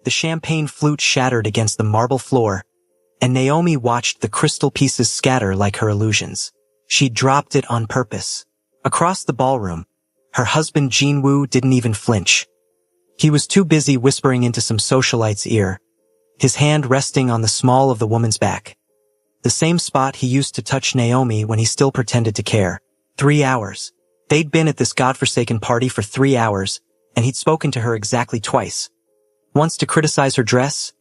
The champagne flute shattered against the marble floor, and Naomi watched the crystal pieces scatter like her illusions. She dropped it on purpose. Across the ballroom, her husband Jinwoo didn't even flinch. He was too busy whispering into some socialite's ear, his hand resting on the small of the woman's back. The same spot he used to touch Naomi when he still pretended to care. 3 hours. They'd been at this godforsaken party for 3 hours, and he'd spoken to her exactly twice. Once to criticize her dress,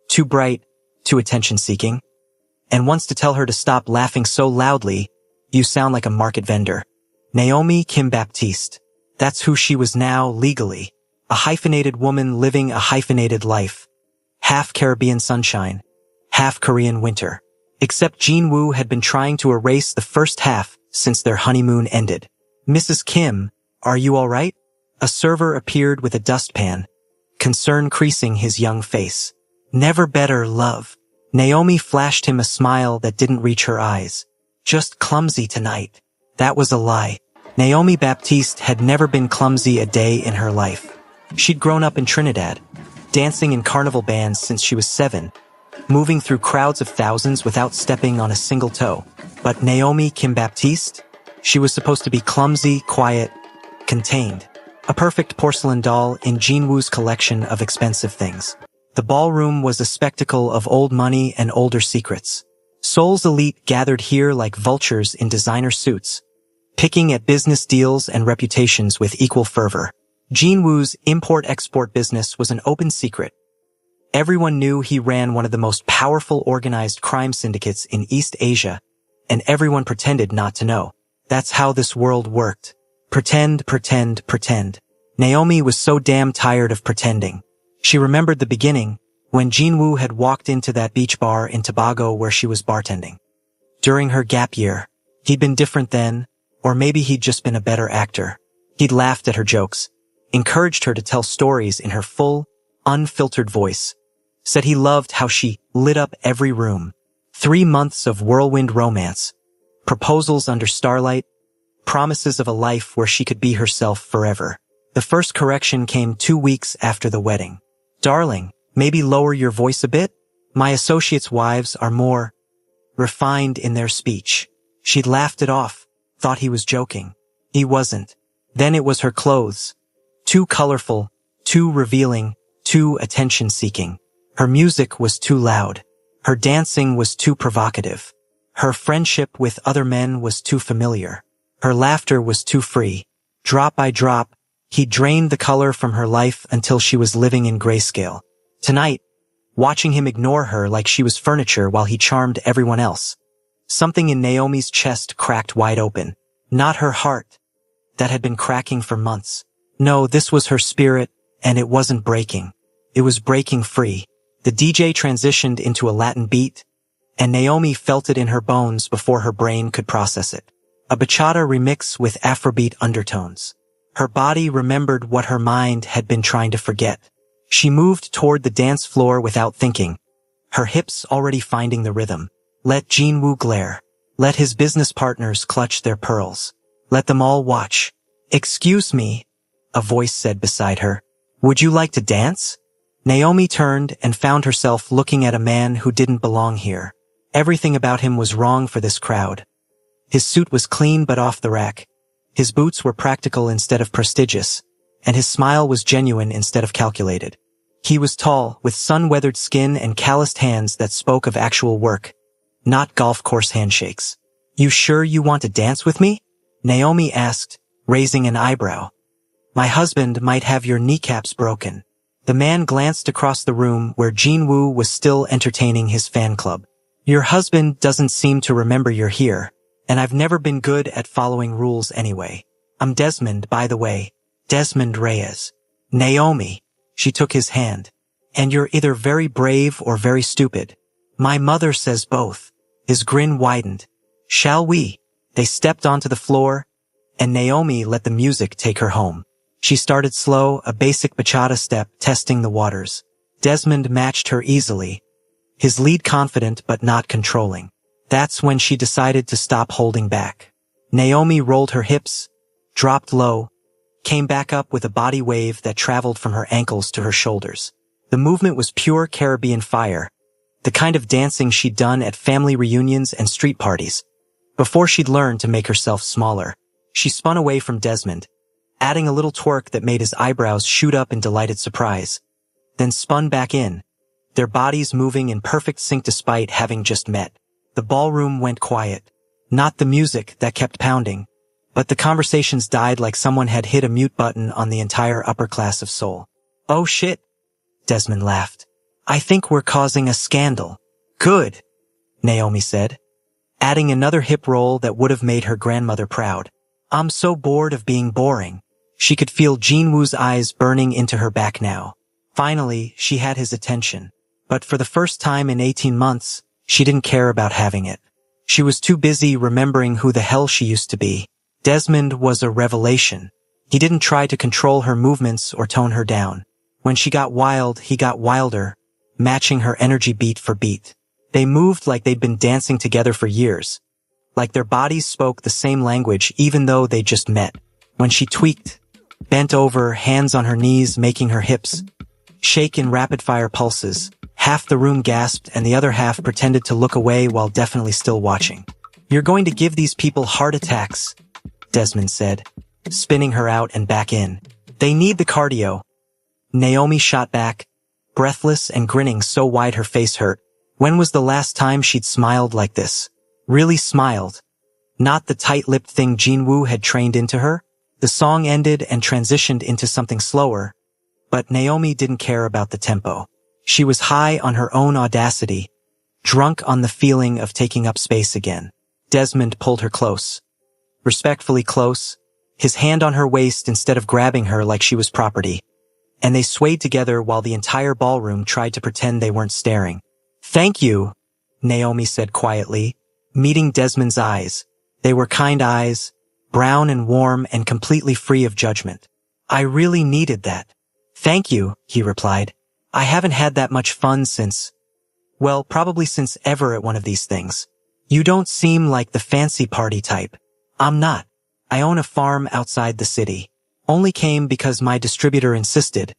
too bright, too attention-seeking, and once to tell her to stop laughing so loudly, you sound like a market vendor. Naomi Kim Baptiste. That's who she was now, legally. A hyphenated woman living a hyphenated life. Half Caribbean sunshine, half Korean winter. Except Jinwoo had been trying to erase the first half since their honeymoon ended. "Mrs. Kim, are you all right?" A server appeared with a dustpan, concern creasing his young face. "Never better, love." Naomi flashed him a smile that didn't reach her eyes. "Just clumsy tonight." That was a lie. Naomi Baptiste had never been clumsy a day in her life. She'd grown up in Trinidad, dancing in carnival bands since she was 7, moving through crowds of thousands without stepping on a single toe. But Naomi Kim Baptiste? She was supposed to be clumsy, quiet, contained. A perfect porcelain doll in Jinwoo's collection of expensive things. The ballroom was a spectacle of old money and older secrets. Seoul's elite gathered here like vultures in designer suits, picking at business deals and reputations with equal fervor. Jinwoo's import-export business was an open secret. Everyone knew he ran one of the most powerful organized crime syndicates in East Asia, and everyone pretended not to know. That's how this world worked. Pretend, pretend, pretend. Naomi was so damn tired of pretending. She remembered the beginning, when Jinwoo had walked into that beach bar in Tobago where she was bartending. During her gap year, he'd been different then, or maybe he'd just been a better actor. He'd laughed at her jokes, encouraged her to tell stories in her full, unfiltered voice, said he loved how she lit up every room. 3 months of whirlwind romance, proposals under starlight, promises of a life where she could be herself forever. The first correction came 2 weeks after the wedding. "Darling, maybe lower your voice a bit? My associates' wives are more refined in their speech." She'd laughed it off, thought he was joking. He wasn't. Then it was her clothes. Too colorful, too revealing, too attention-seeking. Her music was too loud. Her dancing was too provocative. Her friendship with other men was too familiar. Her laughter was too free. Drop by drop, he drained the color from her life until she was living in grayscale. Tonight, watching him ignore her like she was furniture while he charmed everyone else, something in Naomi's chest cracked wide open. Not her heart, that had been cracking for months. No, this was her spirit, and it wasn't breaking. It was breaking free. The DJ transitioned into a Latin beat, and Naomi felt it in her bones before her brain could process it. A bachata remix with Afrobeat undertones. Her body remembered what her mind had been trying to forget. She moved toward the dance floor without thinking, her hips already finding the rhythm. Let Jinwoo glare. Let his business partners clutch their pearls. Let them all watch. "Excuse me," a voice said beside her. "Would you like to dance?" Naomi turned and found herself looking at a man who didn't belong here. Everything about him was wrong for this crowd. His suit was clean but off the rack. His boots were practical instead of prestigious, and his smile was genuine instead of calculated. He was tall, with sun-weathered skin and calloused hands that spoke of actual work, not golf course handshakes. "You sure you want to dance with me?" Naomi asked, raising an eyebrow. "My husband might have your kneecaps broken." The man glanced across the room where Jinwoo was still entertaining his fan club. "Your husband doesn't seem to remember you're here, and I've never been good at following rules anyway. I'm Desmond, by the way. Desmond Reyes." "Naomi." She took his hand. "And you're either very brave or very stupid. My mother says both." His grin widened. "Shall we?" They stepped onto the floor, and Naomi let the music take her home. She started slow, a basic bachata step, testing the waters. Desmond matched her easily, his lead confident but not controlling. That's when she decided to stop holding back. Naomi rolled her hips, dropped low, came back up with a body wave that traveled from her ankles to her shoulders. The movement was pure Caribbean fire, the kind of dancing she'd done at family reunions and street parties. Before she'd learned to make herself smaller, she spun away from Desmond, adding a little twerk that made his eyebrows shoot up in delighted surprise, then spun back in, their bodies moving in perfect sync despite having just met. The ballroom went quiet. Not the music that kept pounding, but the conversations died like someone had hit a mute button on the entire upper class of Seoul. "Oh shit," Desmond laughed. "I think we're causing a scandal." "Good," Naomi said, adding another hip roll that would have made her grandmother proud. "I'm so bored of being boring." She could feel Jinwoo's eyes burning into her back now. Finally, she had his attention. But for the first time in 18 months, she didn't care about having it. She was too busy remembering who the hell she used to be. Desmond was a revelation. He didn't try to control her movements or tone her down. When she got wild, he got wilder, matching her energy beat for beat. They moved like they'd been dancing together for years, like their bodies spoke the same language even though they just met. When she tweaked, bent over, hands on her knees making her hips shake in rapid-fire pulses, half the room gasped and the other half pretended to look away while definitely still watching. "You're going to give these people heart attacks," Desmond said, spinning her out and back in. "They need the cardio." Naomi shot back, breathless and grinning so wide her face hurt. When was the last time she'd smiled like this? Really smiled. Not the tight-lipped thing Jinwoo had trained into her. The song ended and transitioned into something slower, but Naomi didn't care about the tempo. She was high on her own audacity, drunk on the feeling of taking up space again. Desmond pulled her close. Respectfully close, his hand on her waist instead of grabbing her like she was property. And they swayed together while the entire ballroom tried to pretend they weren't staring. "Thank you," Naomi said quietly, meeting Desmond's eyes. They were kind eyes, brown and warm and completely free of judgment. "I really needed that." "Thank you," he replied. "I haven't had that much fun since, well, probably since ever at one of these things. You don't seem like the fancy party type." "I'm not. I own a farm outside the city. Only came because my distributor insisted.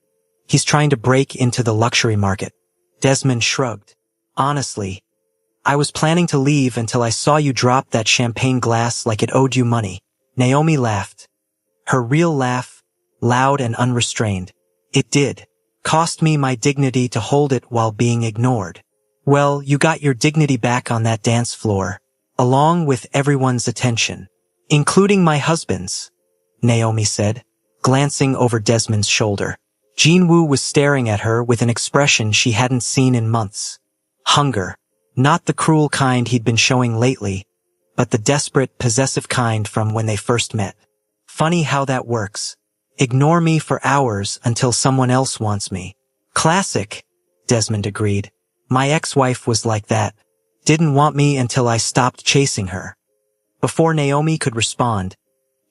He's trying to break into the luxury market." Desmond shrugged. "Honestly, I was planning to leave until I saw you drop that champagne glass like it owed you money." Naomi laughed. Her real laugh, loud and unrestrained. "It did. Cost me my dignity to hold it while being ignored." "Well, you got your dignity back on that dance floor, along with everyone's attention, including my husband's," Naomi said, glancing over Desmond's shoulder. Jinwoo was staring at her with an expression she hadn't seen in months. Hunger. Not the cruel kind he'd been showing lately, but the desperate, possessive kind from when they first met. Funny how that works. Ignore me for hours until someone else wants me. Classic, Desmond agreed. My ex-wife was like that. Didn't want me until I stopped chasing her. Before Naomi could respond,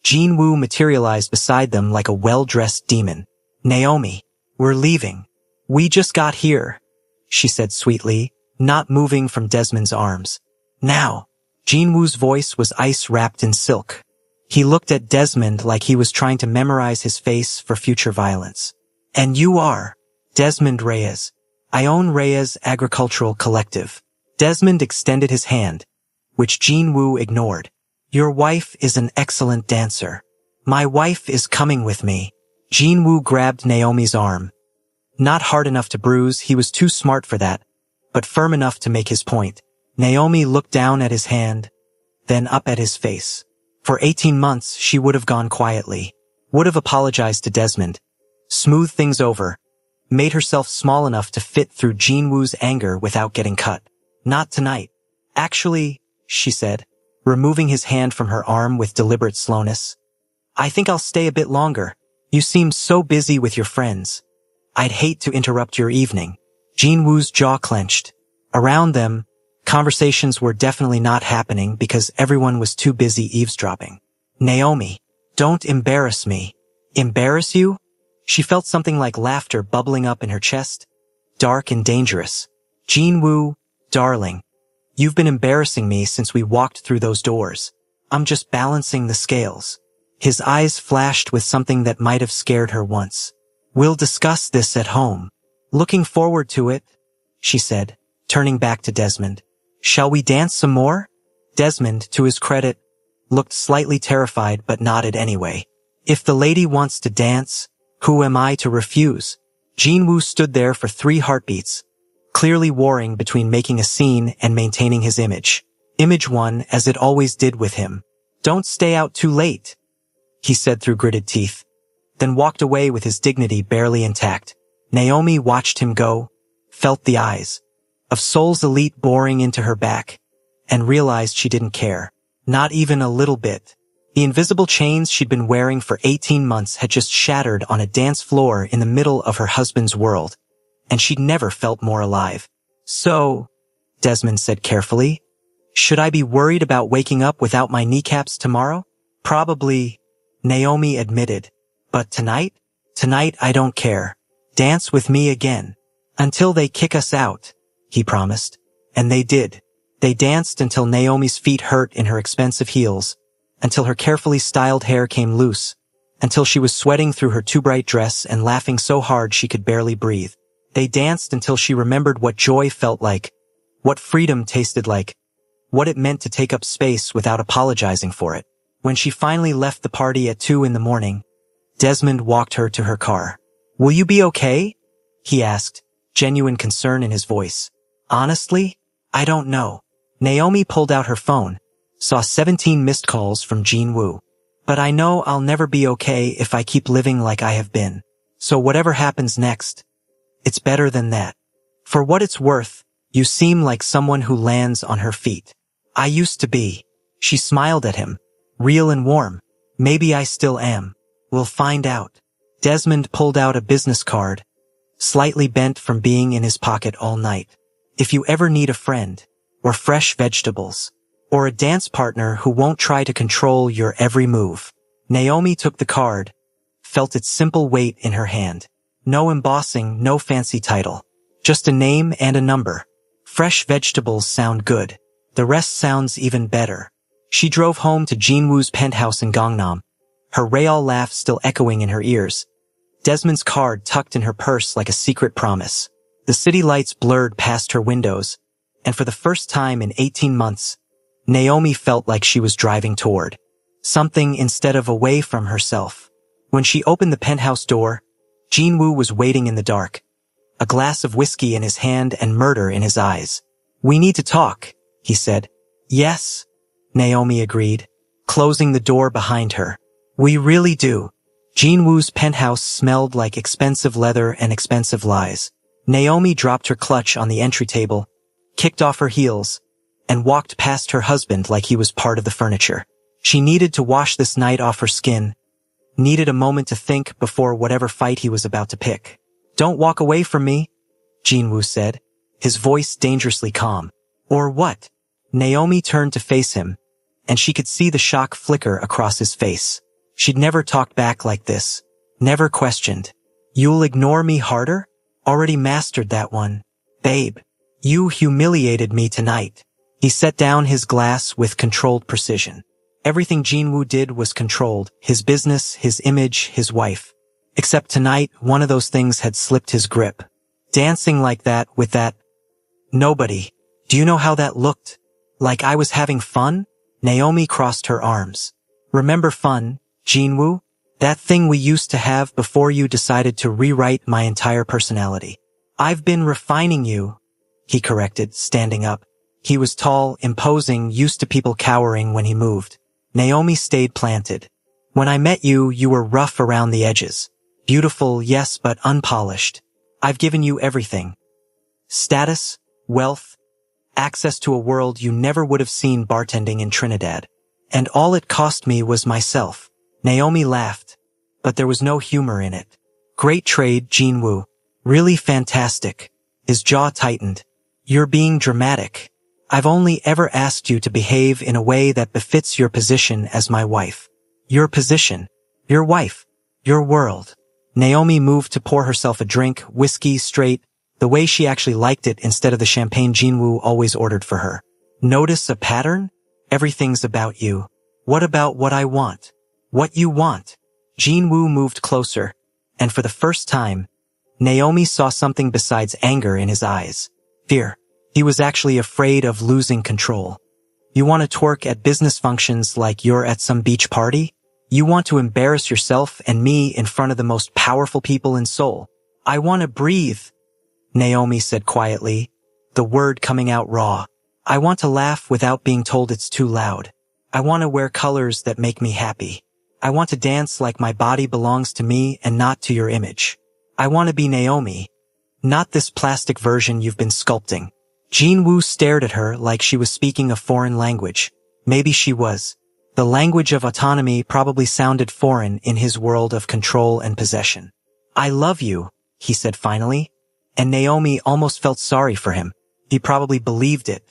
Jinwoo materialized beside them like a well-dressed demon. "Naomi, we're leaving. We just got here," she said sweetly, not moving from Desmond's arms. "Now." Jinwoo's voice was ice-wrapped in silk. He looked at Desmond like he was trying to memorize his face for future violence. "And you are Desmond Reyes. I own Reyes Agricultural Collective." Desmond extended his hand, which Jinwoo ignored. "Your wife is an excellent dancer." "My wife is coming with me." Jinwoo grabbed Naomi's arm. Not hard enough to bruise, he was too smart for that, but firm enough to make his point. Naomi looked down at his hand, then up at his face. For 18 months, she would have gone quietly, would have apologized to Desmond, smoothed things over, made herself small enough to fit through Jinwoo's anger without getting cut. Not tonight. "Actually," she said, removing his hand from her arm with deliberate slowness, "I think I'll stay a bit longer. You seem so busy with your friends. I'd hate to interrupt your evening." Jinwoo's jaw clenched. Around them, conversations were definitely not happening because everyone was too busy eavesdropping. "Naomi, don't embarrass me." "Embarrass you?" She felt something like laughter bubbling up in her chest, dark and dangerous. "Jinwoo, darling, you've been embarrassing me since we walked through those doors. I'm just balancing the scales." His eyes flashed with something that might have scared her once. "We'll discuss this at home." Looking forward to it, she said, turning back to Desmond. Shall we dance some more? Desmond, to his credit, looked slightly terrified but nodded anyway. If the lady wants to dance, who am I to refuse? Jinwoo stood there for 3 heartbeats, clearly warring between making a scene and maintaining his image. Image 1, as it always did with him. Don't stay out too late, he said through gritted teeth, then walked away with his dignity barely intact. Naomi watched him go, felt the eyes of Seoul's elite boring into her back, and realized she didn't care. Not even a little bit. The invisible chains she'd been wearing for 18 months had just shattered on a dance floor in the middle of her husband's world, and she'd never felt more alive. So, Desmond said carefully, should I be worried about waking up without my kneecaps tomorrow? Probably, Naomi admitted. But tonight? Tonight I don't care. Dance with me again. Until they kick us out, he promised. And they did. They danced until Naomi's feet hurt in her expensive heels, until her carefully styled hair came loose, until she was sweating through her too bright dress and laughing so hard she could barely breathe. They danced until she remembered what joy felt like, what freedom tasted like, what it meant to take up space without apologizing for it. When she finally left the party at 2 in the morning, Desmond walked her to her car. Will you be okay? He asked, genuine concern in his voice. Honestly, I don't know. Naomi pulled out her phone, saw 17 missed calls from Jinwoo. But I know I'll never be okay if I keep living like I have been. So whatever happens next, it's better than that. For what it's worth, you seem like someone who lands on her feet. I used to be. She smiled at him, real and warm. Maybe I still am. We'll find out. Desmond pulled out a business card, slightly bent from being in his pocket all night. If you ever need a friend, or fresh vegetables, or a dance partner who won't try to control your every move. Naomi took the card, felt its simple weight in her hand. No embossing, no fancy title. Just a name and a number. Fresh vegetables sound good. The rest sounds even better. She drove home to Jinwoo's penthouse in Gangnam, her Rayal laugh still echoing in her ears. Desmond's card tucked in her purse like a secret promise. The city lights blurred past her windows, and for the first time in 18 months, Naomi felt like she was driving toward something instead of away from herself. When she opened the penthouse door, Jinwoo was waiting in the dark, a glass of whiskey in his hand and murder in his eyes. We need to talk, he said. Yes, Naomi agreed, closing the door behind her. We really do. Jinwoo's penthouse smelled like expensive leather and expensive lies. Naomi dropped her clutch on the entry table, kicked off her heels, and walked past her husband like he was part of the furniture. She needed to wash this night off her skin, needed a moment to think before whatever fight he was about to pick. Don't walk away from me, Jinwoo said, his voice dangerously calm. Or what? Naomi turned to face him, and she could see the shock flicker across his face. She'd never talked back like this, never questioned. You'll ignore me harder? Already mastered that one. Babe, you humiliated me tonight. He set down his glass with controlled precision. Everything Jinwoo did was controlled, his business, his image, his wife. Except tonight, one of those things had slipped his grip. Dancing like that with that nobody. Do you know how that looked? Like I was having fun? Naomi crossed her arms. Remember fun, Jinwoo? That thing we used to have before you decided to rewrite my entire personality. I've been refining you, he corrected, standing up. He was tall, imposing, used to people cowering when he moved. Naomi stayed planted. When I met you, you were rough around the edges. Beautiful, yes, but unpolished. I've given you everything. Status, wealth, access to a world you never would have seen bartending in Trinidad. And all it cost me was myself. Naomi laughed, but there was no humor in it. Great trade, Jinwoo. Really fantastic. His jaw tightened. You're being dramatic. I've only ever asked you to behave in a way that befits your position as my wife. Your position. Your wife. Your world. Naomi moved to pour herself a drink, whiskey, straight, the way she actually liked it instead of the champagne Jinwoo always ordered for her. Notice a pattern? Everything's about you. What about what I want? What you want? Jinwoo moved closer, and for the first time, Naomi saw something besides anger in his eyes. Fear. He was actually afraid of losing control. You want to twerk at business functions like you're at some beach party? You want to embarrass yourself and me in front of the most powerful people in Seoul? I want to breathe, Naomi said quietly, the word coming out raw. I want to laugh without being told it's too loud. I want to wear colors that make me happy. I want to dance like my body belongs to me and not to your image. I want to be Naomi, not this plastic version you've been sculpting. Jin-woo stared at her like she was speaking a foreign language. Maybe she was. The language of autonomy probably sounded foreign in his world of control and possession. I love you, he said finally, and Naomi almost felt sorry for him. He probably believed it.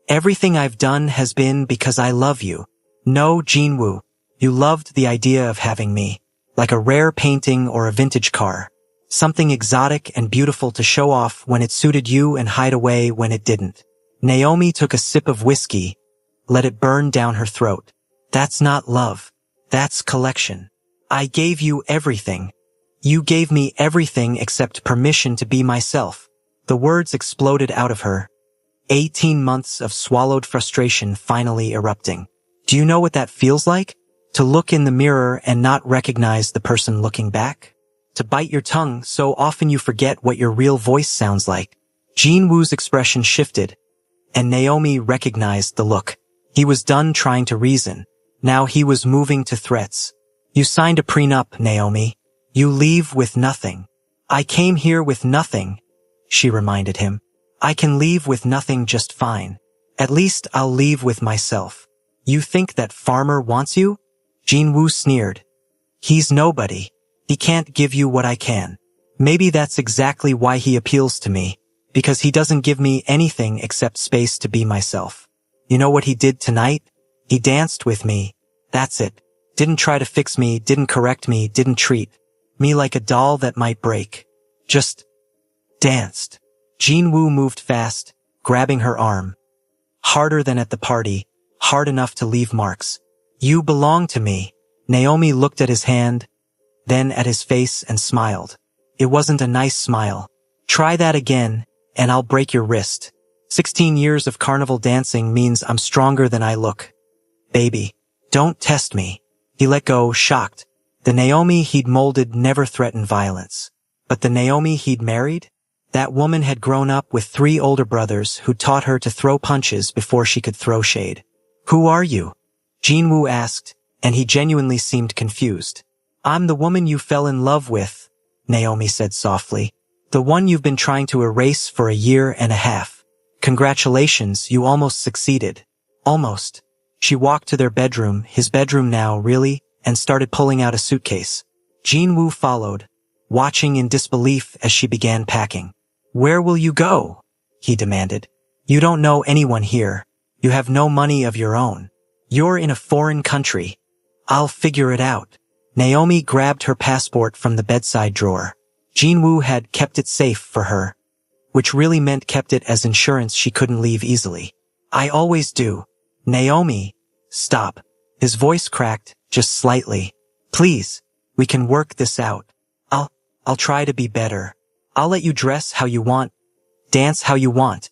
Everything I've done has been because I love you. No, Jin-woo, you loved the idea of having me, like a rare painting or a vintage car. Something exotic and beautiful to show off when it suited you and hide away when it didn't. Naomi took a sip of whiskey, let it burn down her throat. That's not love. That's collection. I gave you everything. You gave me everything except permission to be myself. The words exploded out of her. 18 months of swallowed frustration finally erupting. Do you know what that feels like? To look in the mirror and not recognize the person looking back? To bite your tongue so often you forget what your real voice sounds like. Jin-woo's expression shifted, and Naomi recognized the look. He was done trying to reason. Now he was moving to threats. You signed a prenup, Naomi. You leave with nothing. I came here with nothing, she reminded him. I can leave with nothing just fine. At least I'll leave with myself. You think that farmer wants you? Jin-woo sneered. He's nobody. He can't give you what I can. Maybe that's exactly why he appeals to me, because he doesn't give me anything except space to be myself. You know what he did tonight? He danced with me. That's it. Didn't try to fix me, didn't correct me, didn't treat me like a doll that might break. Just danced. Jin-woo moved fast, grabbing her arm. Harder than at the party, hard enough to leave marks. You belong to me. Naomi looked at his hand, then at his face and smiled. It wasn't a nice smile. Try that again, and I'll break your wrist. 16 years of carnival dancing means I'm stronger than I look. Baby, don't test me. He let go, shocked. The Naomi he'd molded never threatened violence. But the Naomi he'd married? That woman had grown up with 3 older brothers who taught her to throw punches before she could throw shade. Who are you? Jin-woo asked, and he genuinely seemed confused. I'm the woman you fell in love with, Naomi said softly. The one you've been trying to erase for a year and a half. Congratulations, you almost succeeded. Almost. She walked to their bedroom, his bedroom now, really, and started pulling out a suitcase. Jin-woo followed, watching in disbelief as she began packing. Where will you go? He demanded. You don't know anyone here. You have no money of your own. You're in a foreign country. I'll figure it out. Naomi grabbed her passport from the bedside drawer. Jin-woo had kept it safe for her, which really meant kept it as insurance she couldn't leave easily. I always do. Naomi, stop. His voice cracked, just slightly. Please, we can work this out. I'll try to be better. I'll let you dress how you want, dance how you want.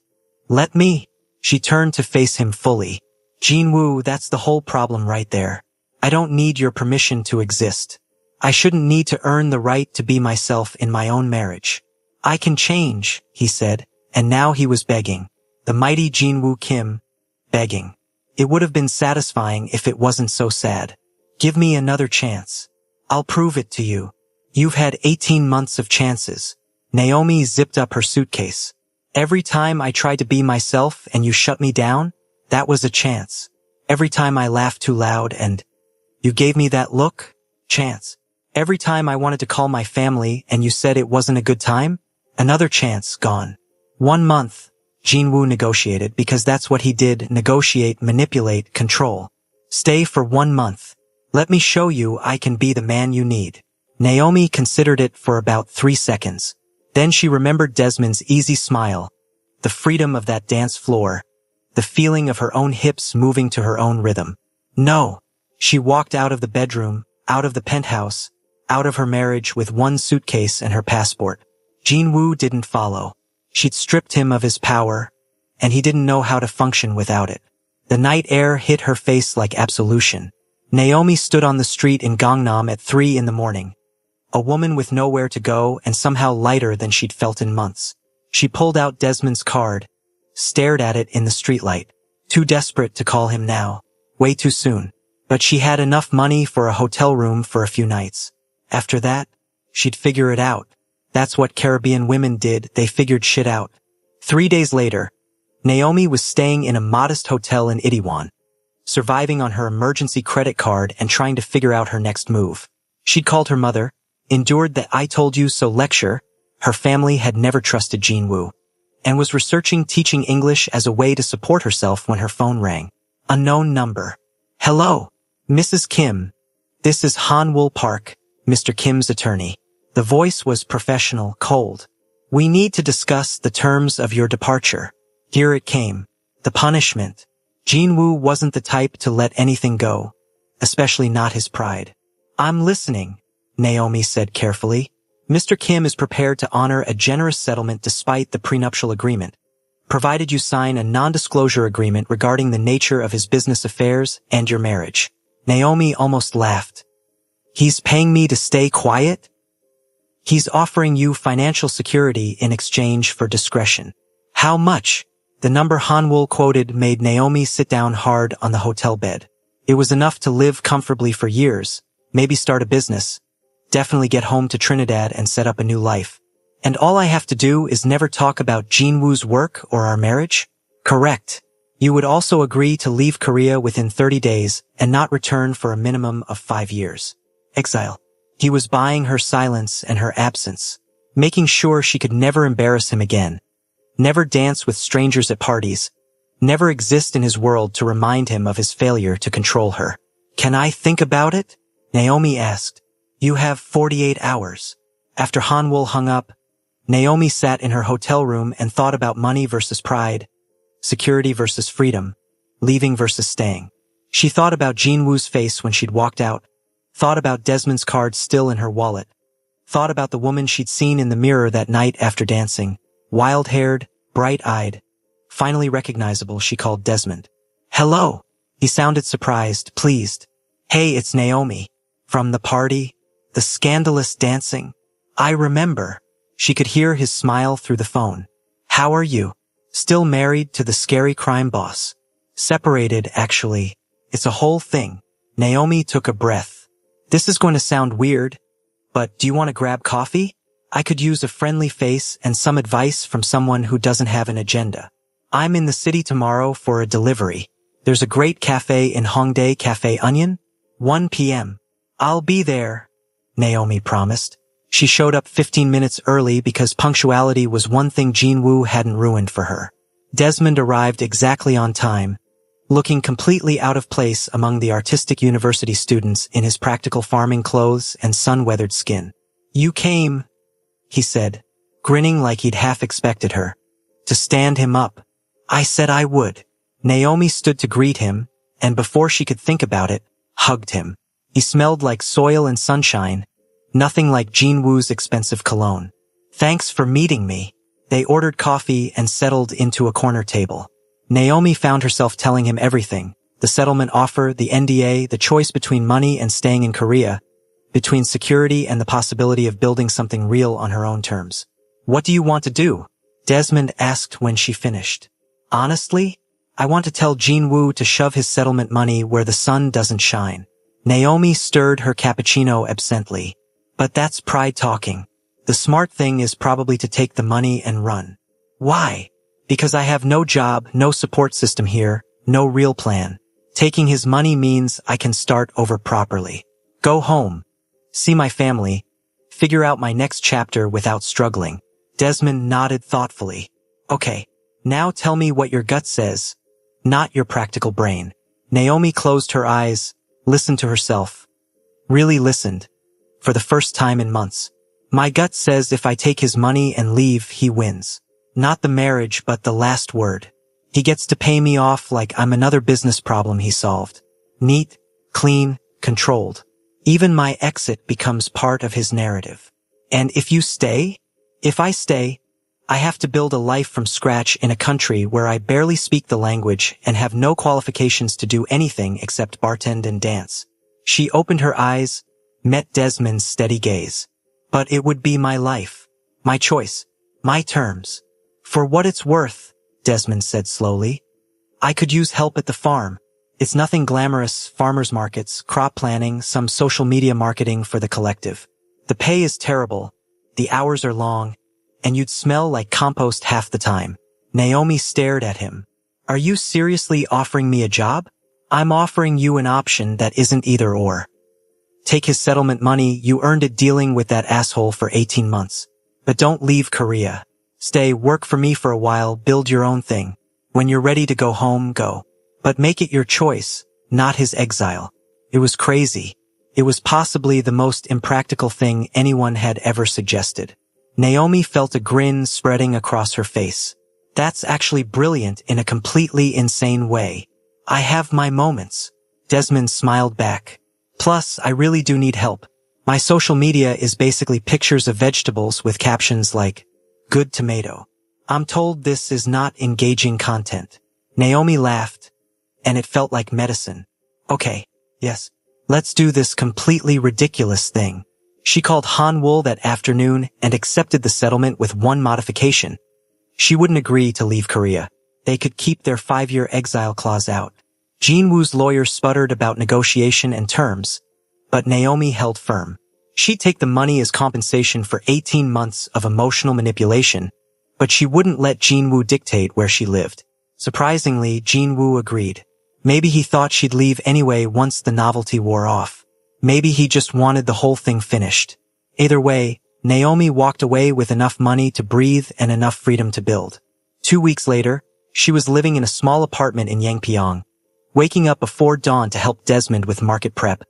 Let me. She turned to face him fully. Jin-woo, that's the whole problem right there. I don't need your permission to exist. I shouldn't need to earn the right to be myself in my own marriage. I can change, he said, and now he was begging. The mighty Jin-woo Kim, begging. It would have been satisfying if it wasn't so sad. Give me another chance. I'll prove it to you. You've had 18 months of chances. Naomi zipped up her suitcase. Every time I tried to be myself and you shut me down, that was a chance. Every time I laughed too loud and you gave me that look, chance. Every time I wanted to call my family and you said it wasn't a good time, another chance gone. 1 month, Jin-woo negotiated because that's what he did, negotiate, manipulate, control. Stay for 1 month. Let me show you I can be the man you need. Naomi considered it for about 3 seconds. Then she remembered Desmond's easy smile, the freedom of that dance floor, the feeling of her own hips moving to her own rhythm. No. She walked out of the bedroom, out of the penthouse, out of her marriage with 1 suitcase and her passport. Jinwoo didn't follow. She'd stripped him of his power, and he didn't know how to function without it. The night air hit her face like absolution. Naomi stood on the street in Gangnam at 3 in the morning. A woman with nowhere to go and somehow lighter than she'd felt in months. She pulled out Desmond's card, stared at it in the streetlight. Too desperate to call him now. Way too soon. But she had enough money for a hotel room for a few nights. After that, she'd figure it out. That's what Caribbean women did, they figured shit out. 3 days later, Naomi was staying in a modest hotel in Itaewon, surviving on her emergency credit card and trying to figure out her next move. She'd called her mother, endured the "I told you so" lecture. Her family had never trusted Jinwoo, and was researching teaching English as a way to support herself when her phone rang. Unknown number. Hello, Mrs. Kim. This is Han-Wool Park, Mr. Kim's attorney. The voice was professional, cold. We need to discuss the terms of your departure. Here it came. The punishment. Jinwoo wasn't the type to let anything go, especially not his pride. I'm listening, Naomi said carefully. Mr. Kim is prepared to honor a generous settlement despite the prenuptial agreement, provided you sign a non-disclosure agreement regarding the nature of his business affairs and your marriage. Naomi almost laughed. He's paying me to stay quiet? He's offering you financial security in exchange for discretion. How much? The number Han-Wool quoted made Naomi sit down hard on the hotel bed. It was enough to live comfortably for years, maybe start a business, definitely get home to Trinidad and set up a new life. And all I have to do is never talk about Jinwoo's work or our marriage? Correct. You would also agree to leave Korea within 30 days and not return for a minimum of 5 years. Exile. He was buying her silence and her absence, making sure she could never embarrass him again, never dance with strangers at parties, never exist in his world to remind him of his failure to control her. Can I think about it? Naomi asked. You have 48 hours. After Han-Wool hung up, Naomi sat in her hotel room and thought about money versus pride, security versus freedom, leaving versus staying. She thought about Jinwoo's face when she'd walked out, thought about Desmond's card still in her wallet, thought about the woman she'd seen in the mirror that night after dancing, wild-haired, bright-eyed, finally recognizable. She called Desmond. Hello. He sounded surprised, pleased. Hey, it's Naomi. From the party, the scandalous dancing. I remember. She could hear his smile through the phone. How are you? Still married to the scary crime boss. Separated, actually. It's a whole thing. Naomi took a breath. This is going to sound weird, but do you want to grab coffee? I could use a friendly face and some advice from someone who doesn't have an agenda. I'm in the city tomorrow for a delivery. There's a great cafe in Hongdae, Cafe Onion. 1 p.m. I'll be there, Naomi promised. She showed up 15 minutes early because punctuality was one thing Jinwoo hadn't ruined for her. Desmond arrived exactly on time, looking completely out of place among the artistic university students in his practical farming clothes and sun-weathered skin. You came, he said, grinning like he'd half expected her, to stand him up. I said I would. Naomi stood to greet him, and before she could think about it, hugged him. He smelled like soil and sunshine, nothing like Jinwoo's expensive cologne. Thanks for meeting me. They ordered coffee and settled into a corner table. Naomi found herself telling him everything. The settlement offer, the NDA, the choice between money and staying in Korea, between security and the possibility of building something real on her own terms. What do you want to do? Desmond asked when she finished. Honestly, I want to tell Jinwoo to shove his settlement money where the sun doesn't shine. Naomi stirred her cappuccino absently. But that's pride talking. The smart thing is probably to take the money and run. Why? Because I have no job, no support system here, no real plan. Taking his money means I can start over properly. Go home. See my family. Figure out my next chapter without struggling. Desmond nodded thoughtfully. Okay, now tell me what your gut says, not your practical brain. Naomi closed her eyes, listened to herself. Really listened. For the first time in months. My gut says if I take his money and leave, he wins. Not the marriage, but the last word. He gets to pay me off like I'm another business problem he solved. Neat, clean, controlled. Even my exit becomes part of his narrative. And if you stay, If I stay, I have to build a life from scratch in a country where I barely speak the language and have no qualifications to do anything except bartend and dance. She opened her eyes, met Desmond's steady gaze. But it would be my life, my choice, my terms. For what it's worth, Desmond said slowly, I could use help at the farm. It's nothing glamorous, farmers markets, crop planning, some social media marketing for the collective. The pay is terrible, the hours are long, and you'd smell like compost half the time. Naomi stared at him. Are you seriously offering me a job? I'm offering you an option that isn't either or. Take his settlement money, you earned it dealing with that asshole for 18 months. But don't leave Korea. Stay, work for me for a while, build your own thing. When you're ready to go home, go. But make it your choice, not his exile. It was crazy. It was possibly the most impractical thing anyone had ever suggested. Naomi felt a grin spreading across her face. That's actually brilliant in a completely insane way. I have my moments. Desmond smiled back. Plus, I really do need help. My social media is basically pictures of vegetables with captions like, good tomato. I'm told this is not engaging content. Naomi laughed, and it felt like medicine. Okay, yes, let's do this completely ridiculous thing. She called Hanwoo that afternoon and accepted the settlement with one modification. She wouldn't agree to leave Korea. They could keep their 5-year exile clause out. Jinwoo's lawyer sputtered about negotiation and terms, but Naomi held firm. She'd take the money as compensation for 18 months of emotional manipulation, but she wouldn't let Jinwoo dictate where she lived. Surprisingly, Jinwoo agreed. Maybe he thought she'd leave anyway once the novelty wore off. Maybe he just wanted the whole thing finished. Either way, Naomi walked away with enough money to breathe and enough freedom to build. 2 weeks later, she was living in a small apartment in Yangpyeong, waking up before dawn to help Desmond with market prep,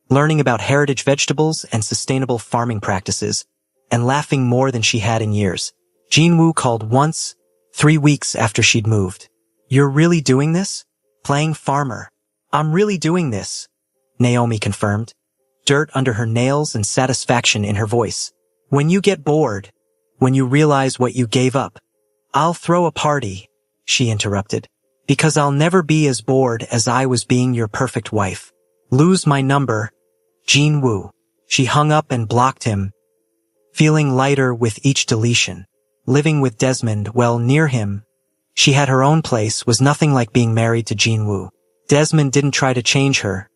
learning about heritage vegetables and sustainable farming practices, and laughing more than she had in years. Jinwoo called once, 3 weeks after she'd moved. You're really doing this? Playing farmer. I'm really doing this, Naomi confirmed, dirt under her nails and satisfaction in her voice. When you get bored, when you realize what you gave up, I'll throw a party, she interrupted, because I'll never be as bored as I was being your perfect wife. Lose my number, Jinwoo. She hung up and blocked him, feeling lighter with each deletion. Living with Desmond, well, near him, she had her own place, was nothing like being married to Jinwoo. Desmond didn't try to change her,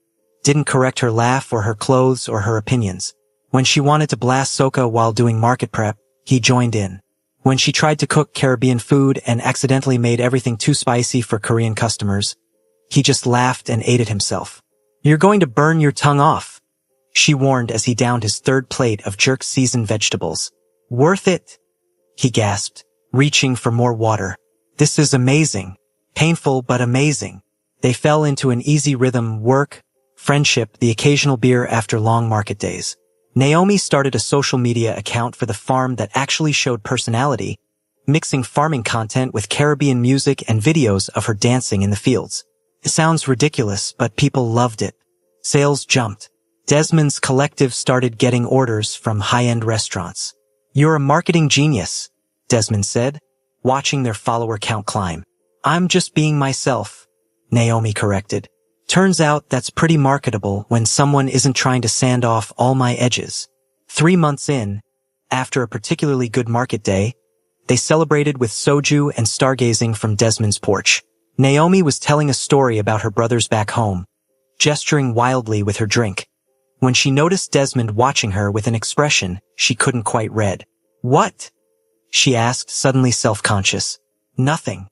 didn't correct her laugh or her clothes or her opinions. When she wanted to blast soca while doing market prep, he joined in. When she tried to cook Caribbean food and accidentally made everything too spicy for Korean customers, he just laughed and ate it himself. You're going to burn your tongue off, she warned as he downed his 3rd plate of jerk seasoned vegetables. Worth it, he gasped, reaching for more water. This is amazing. Painful but amazing. They fell into an easy rhythm: work, friendship, the occasional beer after long market days. Naomi started a social media account for the farm that actually showed personality, mixing farming content with Caribbean music and videos of her dancing in the fields. It sounds ridiculous, but people loved it. Sales jumped. Desmond's collective started getting orders from high-end restaurants. You're a marketing genius, Desmond said, watching their follower count climb. I'm just being myself, Naomi corrected. Turns out that's pretty marketable when someone isn't trying to sand off all my edges. 3 months in, after a particularly good market day, they celebrated with soju and stargazing from Desmond's porch. Naomi was telling a story about her brothers back home, gesturing wildly with her drink, when she noticed Desmond watching her with an expression she couldn't quite read. What? She asked, suddenly self-conscious. Nothing.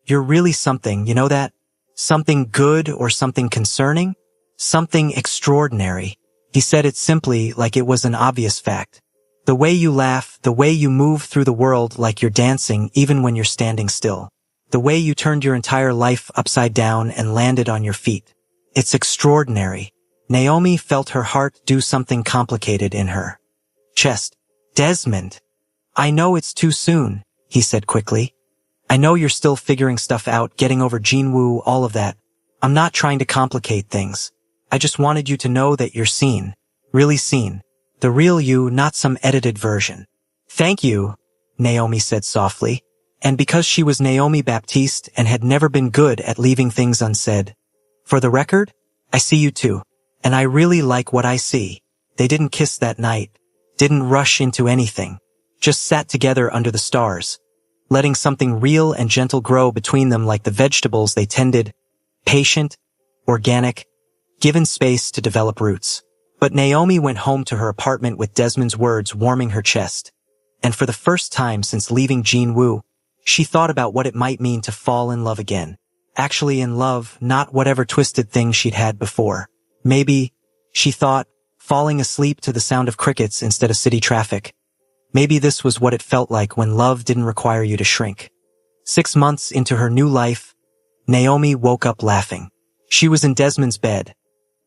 You're really something, you know that? Something good or something concerning? Something extraordinary. He said it simply, like it was an obvious fact. The way you laugh, the way you move through the world like you're dancing even when you're standing still. The way you turned your entire life upside down and landed on your feet. It's extraordinary. Naomi felt her heart do something complicated in her chest. Desmond. I know it's too soon, he said quickly. I know you're still figuring stuff out, getting over Jinwoo, all of that. I'm not trying to complicate things. I just wanted you to know that you're seen. Really seen. The real you, not some edited version. Thank you, Naomi said softly. And because she was Naomi Baptiste and had never been good at leaving things unsaid. For the record, I see you too. And I really like what I see. They didn't kiss that night. Didn't rush into anything. Just sat together under the stars, letting something real and gentle grow between them like the vegetables they tended, patient, organic, given space to develop roots. But Naomi went home to her apartment with Desmond's words warming her chest. And for the first time since leaving Jinwoo, she thought about what it might mean to fall in love again. Actually in love, not whatever twisted thing she'd had before. Maybe, she thought, falling asleep to the sound of crickets instead of city traffic. Maybe this was what it felt like when love didn't require you to shrink. 6 months into her new life, Naomi woke up laughing. She was in Desmond's bed.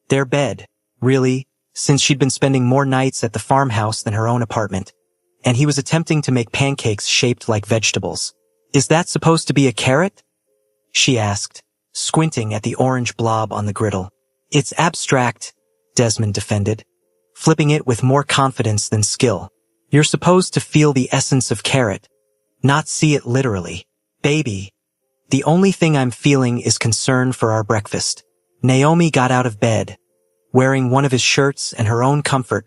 Their bed, really, since she'd been spending more nights at the farmhouse than her own apartment. And he was attempting to make pancakes shaped like vegetables. Is that supposed to be a carrot? She asked, squinting at the orange blob on the griddle. It's abstract, Desmond defended, flipping it with more confidence than skill. You're supposed to feel the essence of carrot, not see it literally. Baby, the only thing I'm feeling is concern for our breakfast. Naomi got out of bed, wearing one of his shirts and her own comfort,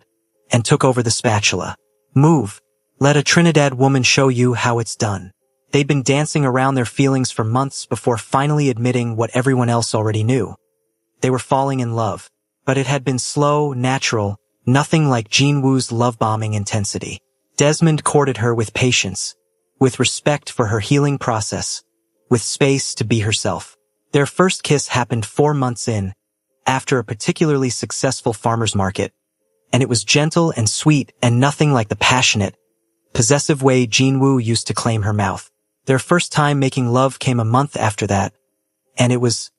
and took over the spatula. Move. Let a Trinidad woman show you how it's done. They'd been dancing around their feelings for months before finally admitting what everyone else already knew. They were falling in love, but it had been slow, natural, nothing like Jinwoo's love-bombing intensity. Desmond courted her with patience, with respect for her healing process, with space to be herself. Their first kiss happened 4 months in, after a particularly successful farmer's market, and it was gentle and sweet and nothing like the passionate, possessive way Jinwoo used to claim her mouth. Their first time making love came a month after that, and it was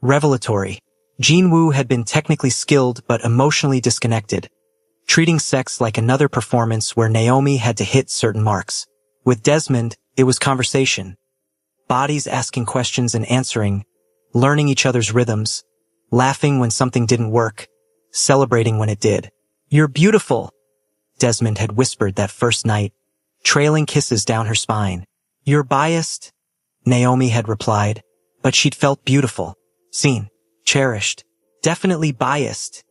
revelatory. Jinwoo had been technically skilled but emotionally disconnected, treating sex like another performance where Naomi had to hit certain marks. With Desmond, it was conversation. Bodies asking questions and answering, learning each other's rhythms, laughing when something didn't work, celebrating when it did. You're beautiful, Desmond had whispered that first night, trailing kisses down her spine. You're biased, Naomi had replied, but she'd felt beautiful, seen, cherished. Definitely biased,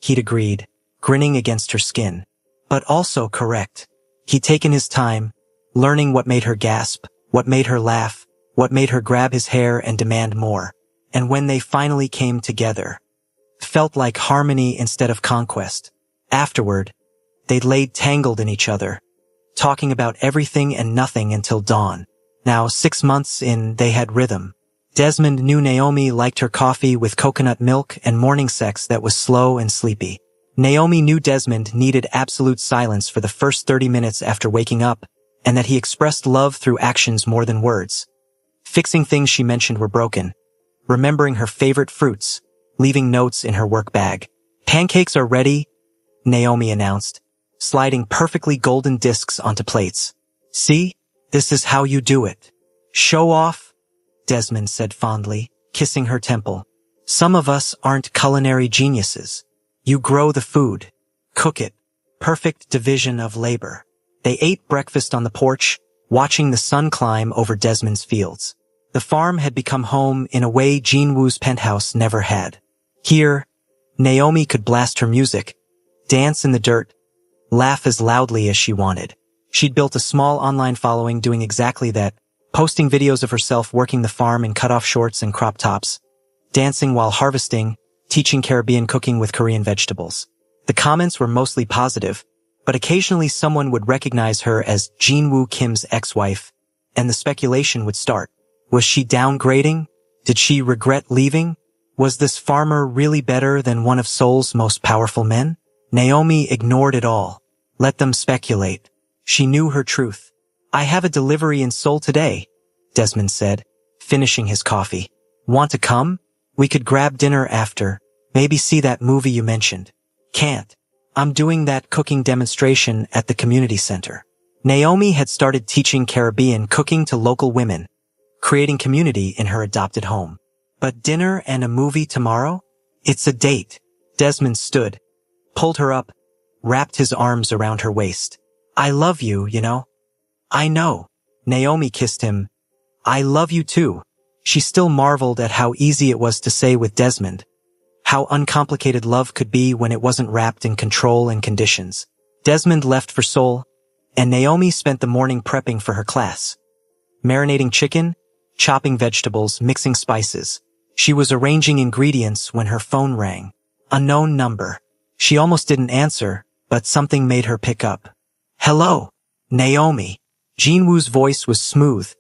he'd agreed, grinning against her skin. But also correct. He'd taken his time, learning what made her gasp, what made her laugh, what made her grab his hair and demand more. And when they finally came together, felt like harmony instead of conquest. Afterward, they'd laid tangled in each other, talking about everything and nothing until dawn. Now, 6 months in, they had rhythm. Desmond knew Naomi liked her coffee with coconut milk and morning sex that was slow and sleepy. Naomi knew Desmond needed absolute silence for the first 30 minutes after waking up, and that he expressed love through actions more than words. Fixing things she mentioned were broken, remembering her favorite fruits, leaving notes in her work bag. Pancakes are ready, Naomi announced, sliding perfectly golden discs onto plates. See? This is how you do it. Show off, Desmond said fondly, kissing her temple. Some of us aren't culinary geniuses. You grow the food, cook it. Perfect division of labor. They ate breakfast on the porch, watching the sun climb over Desmond's fields. The farm had become home in a way Jinwoo's penthouse never had. Here, Naomi could blast her music, dance in the dirt, laugh as loudly as she wanted. She'd built a small online following doing exactly that, posting videos of herself working the farm in cutoff shorts and crop tops, dancing while harvesting, teaching Caribbean cooking with Korean vegetables. The comments were mostly positive, but occasionally someone would recognize her as Jinwoo Kim's ex-wife, and the speculation would start. Was she downgrading? Did she regret leaving? Was this farmer really better than one of Seoul's most powerful men? Naomi ignored it all. Let them speculate. She knew her truth. I have a delivery in Seoul today, Desmond said, finishing his coffee. Want to come? We could grab dinner after, maybe see that movie you mentioned. Can't. I'm doing that cooking demonstration at the community center. Naomi had started teaching Caribbean cooking to local women, creating community in her adopted home. But dinner and a movie tomorrow? It's a date. Desmond stood, pulled her up, wrapped his arms around her waist. I love you, you know. I know. Naomi kissed him. I love you too. She still marveled at how easy it was to say with Desmond. How uncomplicated love could be when it wasn't wrapped in control and conditions. Desmond left for Seoul, and Naomi spent the morning prepping for her class. Marinating chicken, chopping vegetables, mixing spices. She was arranging ingredients when her phone rang. Unknown number. She almost didn't answer, but something made her pick up. Hello, Naomi. Jinwoo's voice was smooth,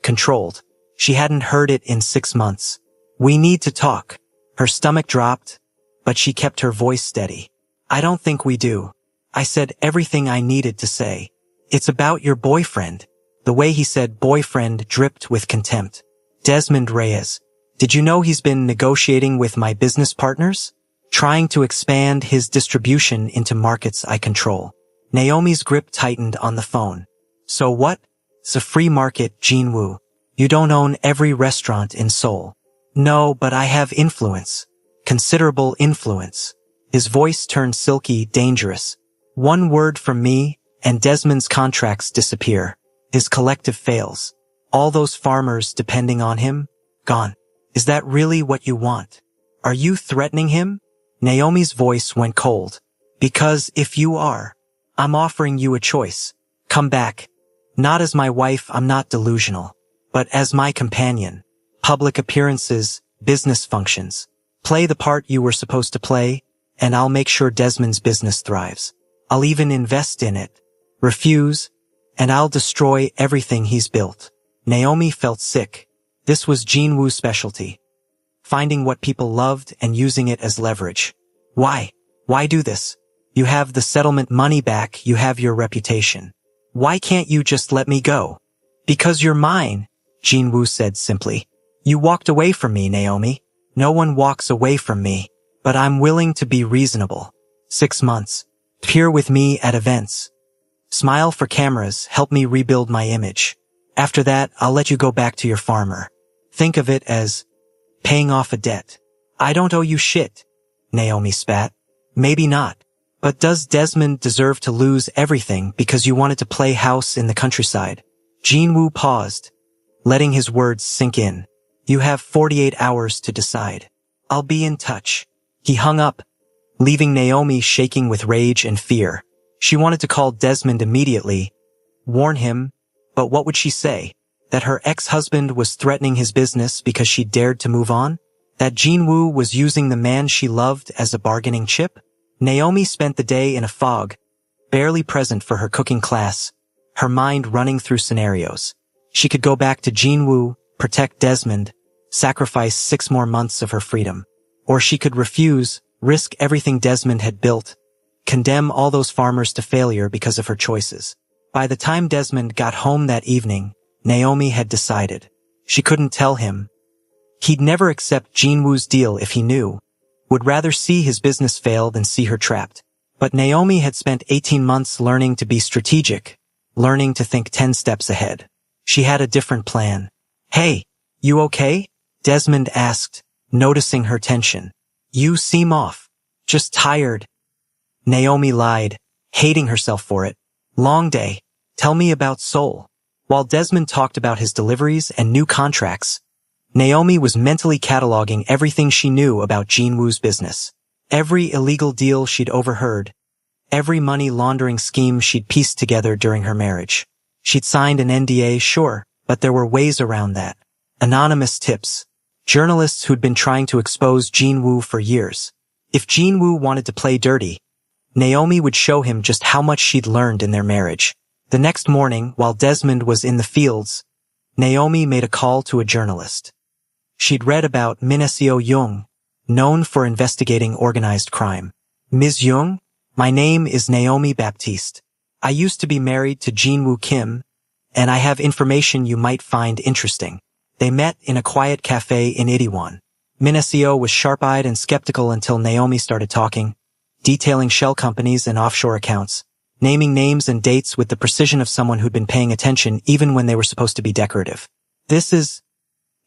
controlled. She hadn't heard it in 6 months. We need to talk. Her stomach dropped, but she kept her voice steady. I don't think we do. I said everything I needed to say. It's about your boyfriend. The way he said boyfriend dripped with contempt. Desmond Reyes. Did you know he's been negotiating with my business partners? Trying to expand his distribution into markets I control. Naomi's grip tightened on the phone. So what? It's a free market, Jinwoo. You don't own every restaurant in Seoul. No, but I have influence. Considerable influence. His voice turned silky, dangerous. One word from me, and Desmond's contracts disappear. His collective fails. All those farmers depending on him, gone. Is that really what you want? Are you threatening him? Naomi's voice went cold. Because if you are, I'm offering you a choice. Come back. Not as my wife, I'm not delusional. But as my companion. Public appearances, business functions. Play the part you were supposed to play, and I'll make sure Desmond's business thrives. I'll even invest in it. Refuse, and I'll destroy everything he's built. Naomi felt sick. This was Jinwoo's specialty. Finding what people loved and using it as leverage. Why? Why do this? You have the settlement money back, you have your reputation. Why can't you just let me go? Because you're mine, Jinwoo said simply. You walked away from me, Naomi. No one walks away from me, but I'm willing to be reasonable. 6 months. Appear with me at events. Smile for cameras, help me rebuild my image. After that, I'll let you go back to your farmer. Think of it as paying off a debt. I don't owe you shit, Naomi spat. Maybe not. But does Desmond deserve to lose everything because you wanted to play house in the countryside? Jinwoo paused, letting his words sink in. You have 48 hours to decide. I'll be in touch. He hung up, leaving Naomi shaking with rage and fear. She wanted to call Desmond immediately, warn him, but what would she say? That her ex-husband was threatening his business because she dared to move on? That Jinwoo was using the man she loved as a bargaining chip? Naomi spent the day in a fog, barely present for her cooking class, her mind running through scenarios. She could go back to Jinwoo, protect Desmond, sacrifice 6 more months of her freedom. Or she could refuse, risk everything Desmond had built, condemn all those farmers to failure because of her choices. By the time Desmond got home that evening, Naomi had decided. She couldn't tell him. He'd never accept Jinwoo's deal if he knew. Would rather see his business fail than see her trapped. But Naomi had spent 18 months learning to be strategic, learning to think 10 steps ahead. She had a different plan. Hey, you okay? Desmond asked, noticing her tension. You seem off. Just tired. Naomi lied, hating herself for it. Long day. Tell me about Seoul. While Desmond talked about his deliveries and new contracts, Naomi was mentally cataloging everything she knew about Jinwoo's business. Every illegal deal she'd overheard. Every money laundering scheme she'd pieced together during her marriage. She'd signed an NDA, sure, but there were ways around that. Anonymous tips. Journalists who'd been trying to expose Jinwoo for years. If Jinwoo wanted to play dirty, Naomi would show him just how much she'd learned in their marriage. The next morning, while Desmond was in the fields, Naomi made a call to a journalist. She'd read about Mineseo Jung, known for investigating organized crime. Ms. Jung, my name is Naomi Baptiste. I used to be married to Jinwoo Kim, and I have information you might find interesting. They met in a quiet cafe in Itaewon. Mineseo was sharp-eyed and skeptical until Naomi started talking, detailing shell companies and offshore accounts, naming names and dates with the precision of someone who'd been paying attention even when they were supposed to be decorative. This is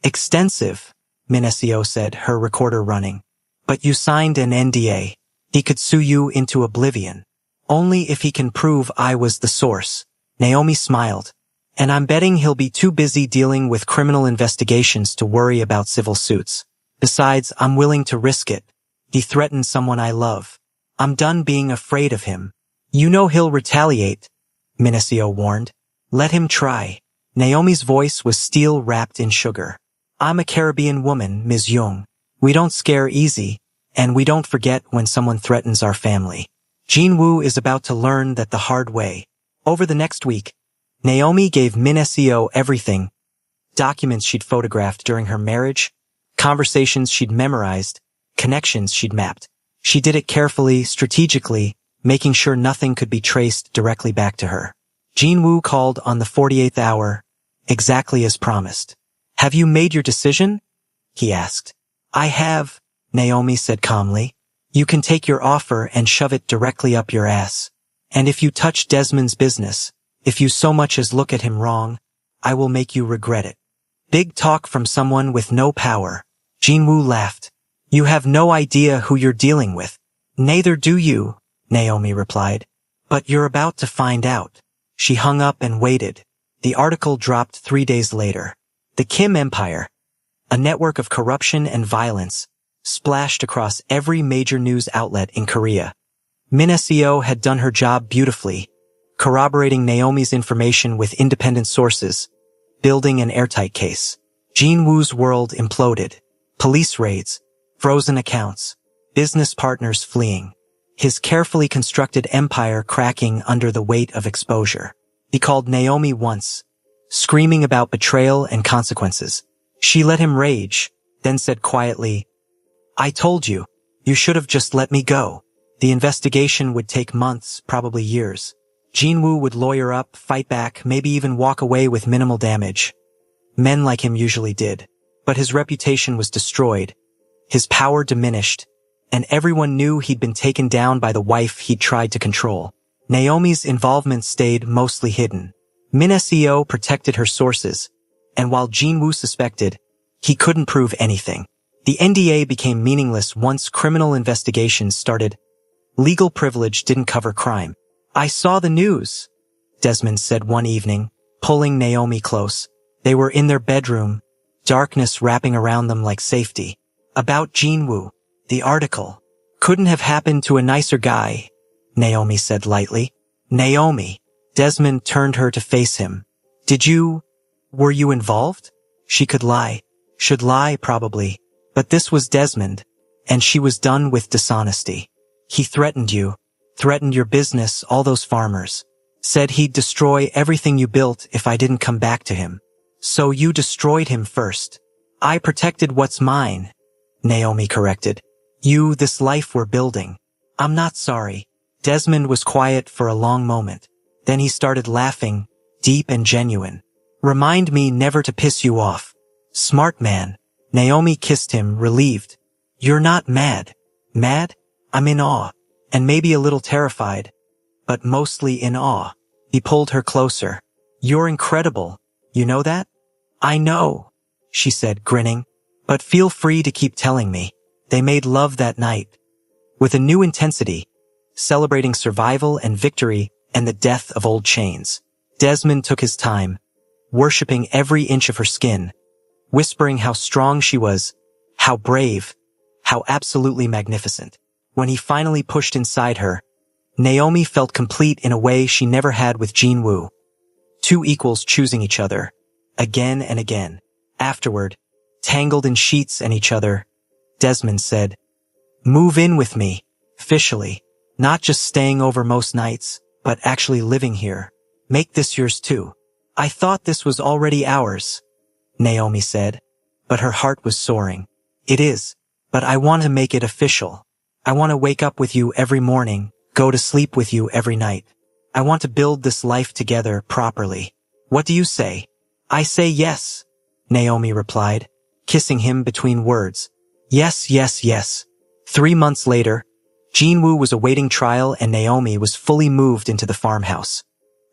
extensive, Mineseo said, her recorder running. But you signed an NDA. He could sue you into oblivion. Only if he can prove I was the source. Naomi smiled. And I'm betting he'll be too busy dealing with criminal investigations to worry about civil suits. Besides, I'm willing to risk it. He threatened someone I love. I'm done being afraid of him. You know he'll retaliate, Minicio warned. Let him try. Naomi's voice was steel wrapped in sugar. I'm a Caribbean woman, Ms. Young. We don't scare easy, and we don't forget when someone threatens our family. Jinwoo is about to learn that the hard way. Over the next week, Naomi gave Minicio everything. Documents she'd photographed during her marriage, conversations she'd memorized, connections she'd mapped. She did it carefully, strategically, making sure nothing could be traced directly back to her. Jinwoo called on the 48th hour, exactly as promised. Have you made your decision? He asked. I have, Naomi said calmly. You can take your offer and shove it directly up your ass. And if you touch Desmond's business, if you so much as look at him wrong, I will make you regret it. Big talk from someone with no power. Jinwoo laughed. You have no idea who you're dealing with. Neither do you, Naomi replied. But you're about to find out. She hung up and waited. The article dropped 3 days later. The Kim Empire, a network of corruption and violence, splashed across every major news outlet in Korea. Minicio had done her job beautifully, corroborating Naomi's information with independent sources, building an airtight case. Jinwoo's world imploded. Police raids, frozen accounts, business partners fleeing. His carefully constructed empire cracking under the weight of exposure. He called Naomi once, screaming about betrayal and consequences. She let him rage, then said quietly, I told you, you should have just let me go. The investigation would take months, probably years. Jinwoo would lawyer up, fight back, maybe even walk away with minimal damage. Men like him usually did. But his reputation was destroyed, his power diminished, and everyone knew he'd been taken down by the wife he'd tried to control. Naomi's involvement stayed mostly hidden. Minicio protected her sources, and while Jinwoo suspected, he couldn't prove anything. The NDA became meaningless once criminal investigations started. Legal privilege didn't cover crime. I saw the news, Desmond said one evening, pulling Naomi close. They were in their bedroom, darkness wrapping around them like safety. About Jinwoo, the article. Couldn't have happened to a nicer guy, Naomi said lightly. Naomi. Desmond turned her to face him. Were you involved? She could lie. Should lie, probably. But this was Desmond, and she was done with dishonesty. He threatened you, threatened your business, all those farmers. Said he'd destroy everything you built if I didn't come back to him. So you destroyed him first. I protected what's mine, Naomi corrected. This life we're building. I'm not sorry. Desmond was quiet for a long moment. Then he started laughing, deep and genuine. Remind me never to piss you off. Smart man. Naomi kissed him, relieved. You're not mad. Mad? I'm in awe. And maybe a little terrified. But mostly in awe. He pulled her closer. You're incredible. You know that? I know, she said, grinning. But feel free to keep telling me. They made love that night. With a new intensity, celebrating survival and victory and the death of old chains. Desmond took his time, worshipping every inch of her skin, whispering how strong she was, how brave, how absolutely magnificent. When he finally pushed inside her, Naomi felt complete in a way she never had with Jinwoo. Two equals choosing each other, again and again. Afterward, tangled in sheets and each other, Desmond said, "Move in with me, officially, not just staying over most nights, but actually living here. Make this yours too." "I thought this was already ours," Naomi said, but her heart was soaring. "It is, but I want to make it official. I want to wake up with you every morning, go to sleep with you every night. I want to build this life together properly. What do you say?" "I say yes," Naomi replied, kissing him between words. Yes, yes, yes. 3 months later, Jinwoo was awaiting trial and Naomi was fully moved into the farmhouse.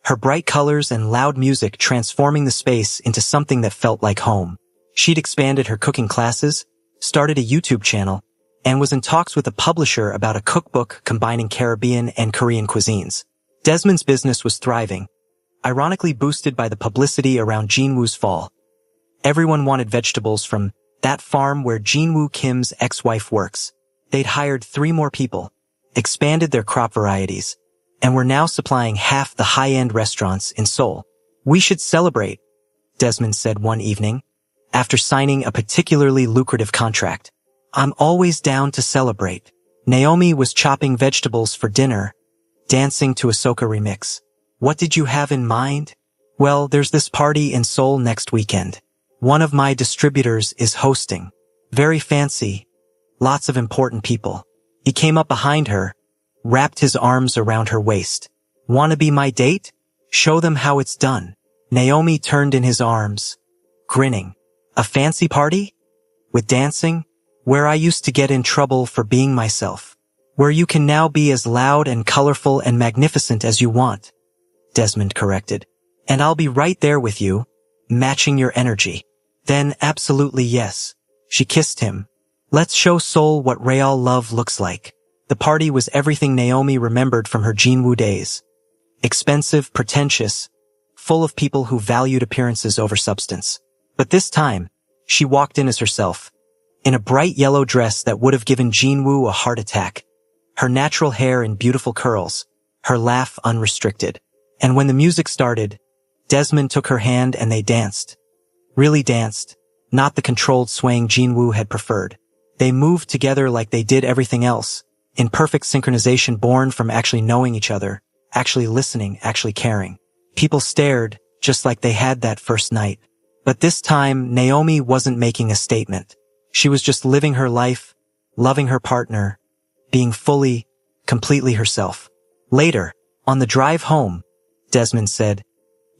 Her bright colors and loud music transforming the space into something that felt like home. She'd expanded her cooking classes, started a YouTube channel, and was in talks with a publisher about a cookbook combining Caribbean and Korean cuisines. Desmond's business was thriving, ironically boosted by the publicity around Jinwoo's fall. Everyone wanted vegetables from that farm where Jinwoo Kim's ex-wife works. They'd hired 3 more people, expanded their crop varieties, and were now supplying half the high-end restaurants in Seoul. "We should celebrate," Desmond said one evening, after signing a particularly lucrative contract. "I'm always down to celebrate." Naomi was chopping vegetables for dinner, dancing to a soca remix. "What did you have in mind?" "Well, there's this party in Seoul next weekend. One of my distributors is hosting. Very fancy. Lots of important people." He came up behind her, wrapped his arms around her waist. "Wanna be my date? Show them how it's done." Naomi turned in his arms, grinning. "A fancy party? With dancing? Where I used to get in trouble for being myself. Where you can now be as loud and colorful and magnificent as you want," Desmond corrected. "And I'll be right there with you, matching your energy." "Then absolutely yes." She kissed him. "Let's show Seoul what real love looks like." The party was everything Naomi remembered from her Jinwoo days. Expensive, pretentious, full of people who valued appearances over substance. But this time, she walked in as herself, in a bright yellow dress that would have given Jinwoo a heart attack. Her natural hair in beautiful curls, her laugh unrestricted. And when the music started, Desmond took her hand and they danced. Really danced, not the controlled swaying Jinwoo had preferred. They moved together like they did everything else, in perfect synchronization born from actually knowing each other, actually listening, actually caring. People stared, just like they had that first night. But this time, Naomi wasn't making a statement. She was just living her life, loving her partner, being fully, completely herself. Later, on the drive home, Desmond said,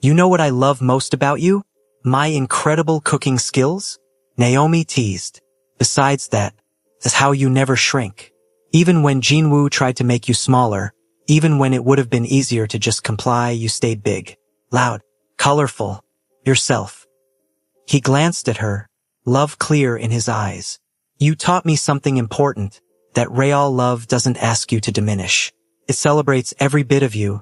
"You know what I love most about you? My incredible cooking skills?" Naomi teased. "Besides that, is how you never shrink. Even when Jinwoo tried to make you smaller, even when it would have been easier to just comply, you stayed big, loud, colorful, yourself." He glanced at her, love clear in his eyes. "You taught me something important, that real love doesn't ask you to diminish. It celebrates every bit of you,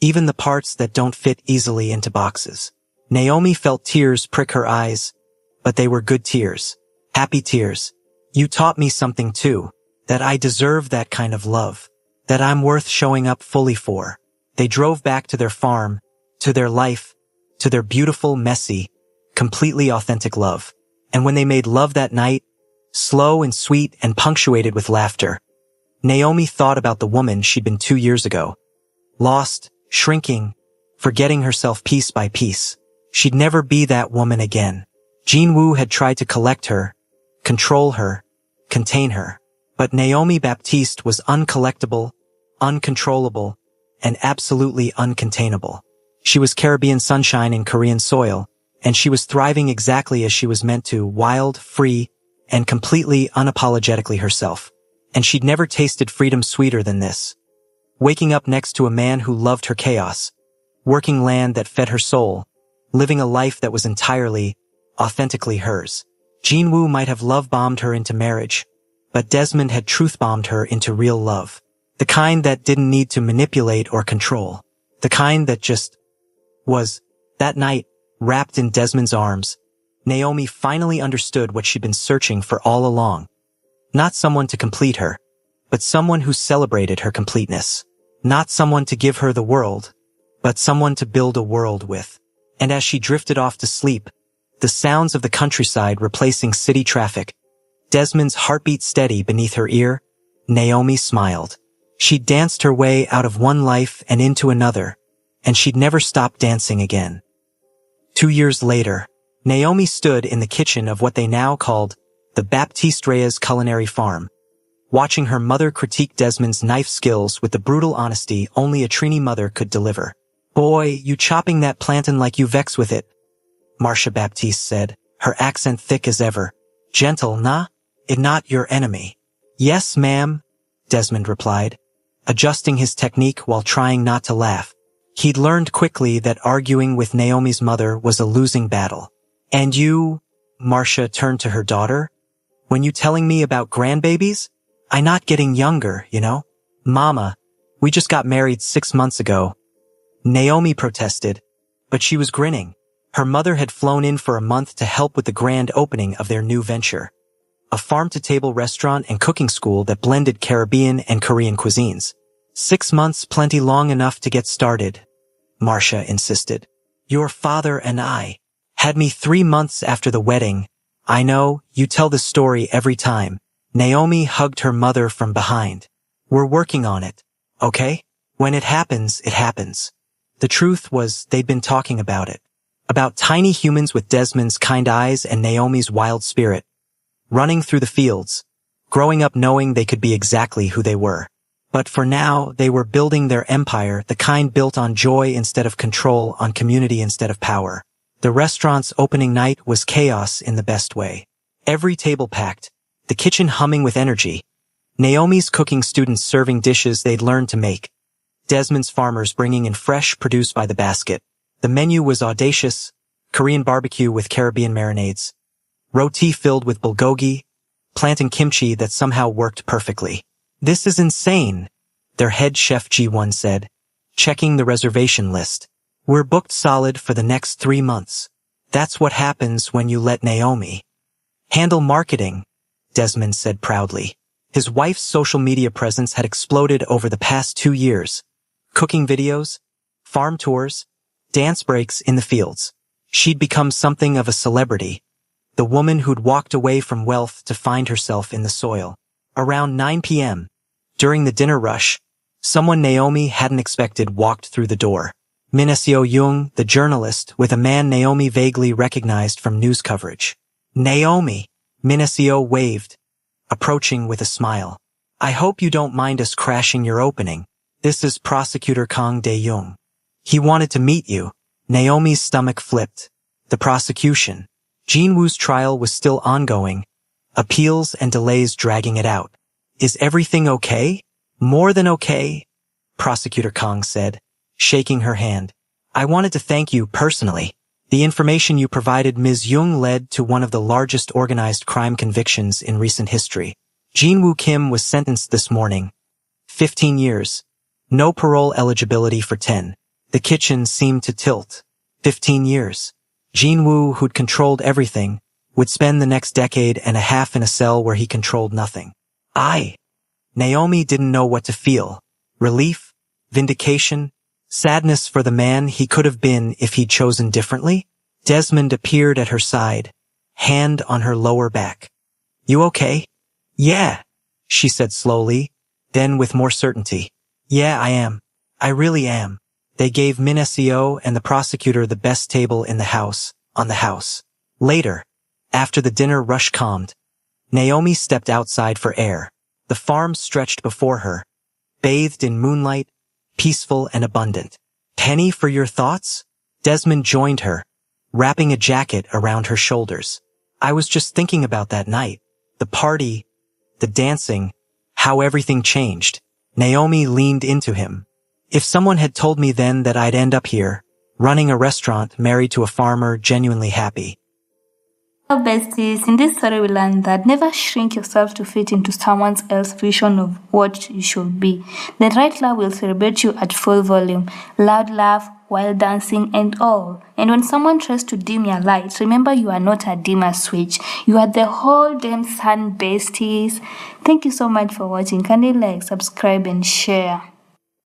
even the parts that don't fit easily into boxes." Naomi felt tears prick her eyes, but they were good tears, happy tears. "You taught me something too, that I deserve that kind of love, that I'm worth showing up fully for." They drove back to their farm, to their life, to their beautiful, messy, completely authentic love. And when they made love that night, slow and sweet and punctuated with laughter, Naomi thought about the woman she'd been 2 years ago. Lost, shrinking, forgetting herself piece by piece. She'd never be that woman again. Jinwoo had tried to collect her, control her, contain her. But Naomi Baptiste was uncollectible, uncontrollable, and absolutely uncontainable. She was Caribbean sunshine in Korean soil, and she was thriving exactly as she was meant to, wild, free, and completely unapologetically herself. And she'd never tasted freedom sweeter than this. Waking up next to a man who loved her chaos, working land that fed her soul, living a life that was entirely, authentically hers. Jinwoo might have love-bombed her into marriage, but Desmond had truth-bombed her into real love. The kind that didn't need to manipulate or control. The kind that just was. That night, wrapped in Desmond's arms, Naomi finally understood what she'd been searching for all along. Not someone to complete her, but someone who celebrated her completeness. Not someone to give her the world, but someone to build a world with. And as she drifted off to sleep, the sounds of the countryside replacing city traffic, Desmond's heartbeat steady beneath her ear, Naomi smiled. She'd danced her way out of one life and into another, and she'd never stop dancing again. 2 years later, Naomi stood in the kitchen of what they now called the Baptiste Reyes Culinary Farm, watching her mother critique Desmond's knife skills with the brutal honesty only a Trini mother could deliver. "Boy, you chopping that plantain like you vex with it," Marcia Baptiste said, her accent thick as ever. "Gentle, nah? It not your enemy." "Yes, ma'am," Desmond replied, adjusting his technique while trying not to laugh. He'd learned quickly that arguing with Naomi's mother was a losing battle. "And you," Marcia turned to her daughter, "when you telling me about grandbabies? I'm not getting younger, you know? Mama, we just got married 6 months ago. Naomi protested, but she was grinning. Her mother had flown in for a month to help with the grand opening of their new venture, a farm-to-table restaurant and cooking school that blended Caribbean and Korean cuisines. 6 months plenty long enough to get started, Marcia insisted. Your father and I had me 3 months after the wedding. I know, you tell the story every time. Naomi hugged her mother from behind. We're working on it, okay? When it happens, it happens. The truth was they'd been talking about it. About tiny humans with Desmond's kind eyes and Naomi's wild spirit. Running through the fields, growing up knowing they could be exactly who they were. But for now, they were building their empire, the kind built on joy instead of control, on community instead of power. The restaurant's opening night was chaos in the best way. Every table packed, the kitchen humming with energy. Naomi's cooking students serving dishes they'd learned to make. Desmond's farmers bringing in fresh produce by the basket. The menu was audacious: Korean barbecue with Caribbean marinades, roti filled with bulgogi, planting kimchi that somehow worked perfectly. This is insane, their head chef Ji-won said, checking the reservation list. We're booked solid for the next 3 months. That's what happens when you let Naomi handle marketing, Desmond said proudly. His wife's social media presence had exploded over the past 2 years. Cooking videos, farm tours, dance breaks in the fields. She'd become something of a celebrity. The woman who'd walked away from wealth to find herself in the soil. Around 9 p.m., during the dinner rush, someone Naomi hadn't expected walked through the door. Min Seo-young, the journalist, with a man Naomi vaguely recognized from news coverage. Naomi, Min Seo waved, approaching with a smile. I hope you don't mind us crashing your opening. This is Prosecutor Kang Dae-young. He wanted to meet you. Naomi's stomach flipped. The prosecution. Jin-woo's trial was still ongoing, appeals and delays dragging it out. Is everything okay? More than okay, Prosecutor Kang said, shaking her hand. I wanted to thank you personally. The information you provided Ms. Young led to one of the largest organized crime convictions in recent history. Jin-woo Kim was sentenced this morning. 15 years. No parole eligibility for 10. The kitchen seemed to tilt. 15 years. Jin-woo, who'd controlled everything, would spend the next decade and a half in a cell where he controlled nothing. Naomi didn't know what to feel. Relief? Vindication? Sadness for the man he could have been if he'd chosen differently? Desmond appeared at her side, hand on her lower back. You okay? Yeah, she said slowly, then with more certainty. Yeah, I am. I really am. They gave Min Seo and the prosecutor the best table in the house, on the house. Later, after the dinner rush calmed, Naomi stepped outside for air. The farm stretched before her, bathed in moonlight, peaceful and abundant. Penny for your thoughts? Desmond joined her, wrapping a jacket around her shoulders. I was just thinking about that night. The party, the dancing, how everything changed. Naomi leaned into him. If someone had told me then that I'd end up here, running a restaurant, married to a farmer, genuinely happy. Well, besties, in this story we learned that never shrink yourself to fit into someone else's vision of what you should be. The right love will celebrate you at full volume, loud laugh, wild dancing and all. And when someone tries to dim your light, remember you are not a dimmer switch. You are the whole damn sun, besties. Thank you so much for watching. Kindly like, subscribe and share.